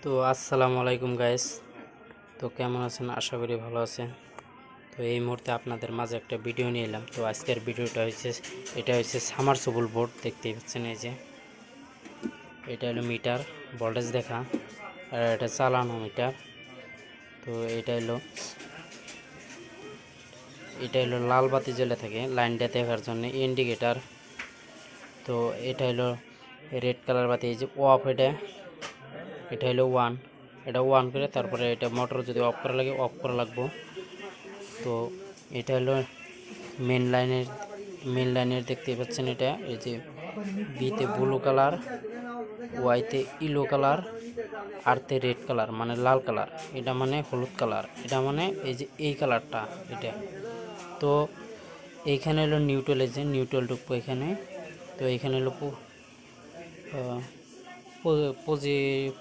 তো আসসালামু আলাইকুম গাইস। তো কেমন আছেন? আশা করি ভালো আছেন। তো এই মুহূর্তে আপনাদের মাঝে একটা ভিডিও নিয়ে এলাম। তো আজকের ভিডিওটা হচ্ছে সামারসিবল বোর্ড। দেখতেই পাচ্ছেন, এই যে এটা হলো মিটার ভোল্টেজ দেখা, আর এটা চালানো মিটার। তো এটা হলো লাল বাতি জ্বলে থাকে লাইনটা দেখার জন্য, ইন্ডিকেটার। তো এটা হলো রেড কালার বাতি, এই যে অফ, এটা হলো ওয়ান। এটা ওয়ান করে তারপরে এটা মোটর যদি অফ করা লাগে অফ করা লাগবো। তো এটা হলো মেন লাইনের দেখতেই পাচ্ছেন। এটা এই যে বিতে ব্লু কালার, ওয়াইতে ইলো কালার, আরতে রেড কালার মানে লাল কালার, এটা মানে হলুদ কালার, এটা মানে এই যে এই কালারটা এটা। তো এইখানে হলো নিউট্রাল, এই যে নিউট্রাল ঢুকবো এখানে। তো এইখানে হলো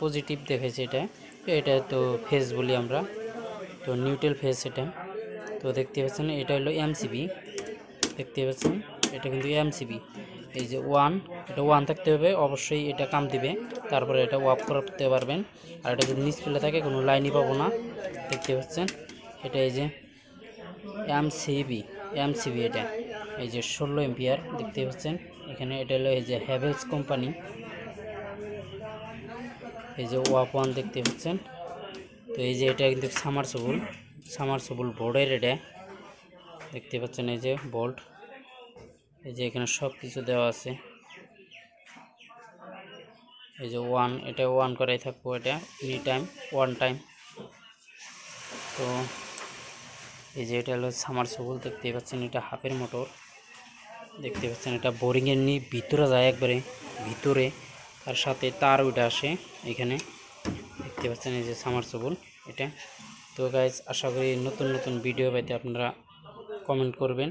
পজিটিভ দেখাইছে এটা। তো এটা তো ফেজ বলি আমরা, তো নিউট্রাল ফেজ এটা। তো দেখতে পাচ্ছেন এটা হলো এমসিবি, দেখতে পাচ্ছেন এটা কিন্তু এমসিবি। এই যে ওয়ান, এটা ওয়ান থাকতে হবে অবশ্যই, এটা কাম দিবে। তারপরে এটা অফ করতে পারবেন। আর এটা যদি নিচ ফেলে থাকে কোনো লাইনই পাবো না। দেখতে পাচ্ছেন এটা এই যে এমসিবি এটা এই যে 16 এম্পিয়ার দেখতে পাচ্ছেন এখানে। এটা হলো এই যে হ্যাভেলস কোম্পানি, এই যে ওয়াপ ওয়ান দেখতে পাচ্ছেন। তো এই যে এটা কিন্তু সামারসিবল বোর্ডের এটা দেখতে পাচ্ছেন। এই যে বোল্ট, এই যে এখানে সব কিছু দেওয়া আছে। এই যে ওয়ান, এটা ওয়ান করাই থাকবো এটা এনি টাইম, ওয়ান টাইম। তো এই যে এটা হলো সামারসিবল দেখতে পাচ্ছেন, এটা হাফের মোটর দেখতে পাচ্ছেন। এটা বোরিংয়ের ভিতরে যায়, একবারে ভিতরে, তার সাথে তার ওইটা আসে এখানে দেখতে পাচ্ছেন। এই যে সামারসিবল এটা। তো গাইজ, আশা করি নতুন নতুন ভিডিও পাইতে আপনারা কমেন্ট করবেন,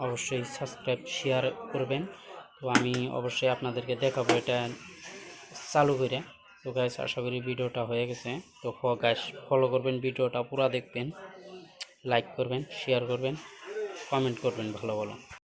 অবশ্যই সাবস্ক্রাইব শেয়ার করবেন। তো আমি অবশ্যই আপনাদেরকে দেখাবো এটা চালু করে। তো গাইজ, আশা করি ভিডিওটা হয়ে গেছে। তো গাইজ, ফলো করবেন, ভিডিওটা পুরো দেখবেন, লাইক করবেন, শেয়ার করবেন, কমেন্ট করবেন ভালো ভালো।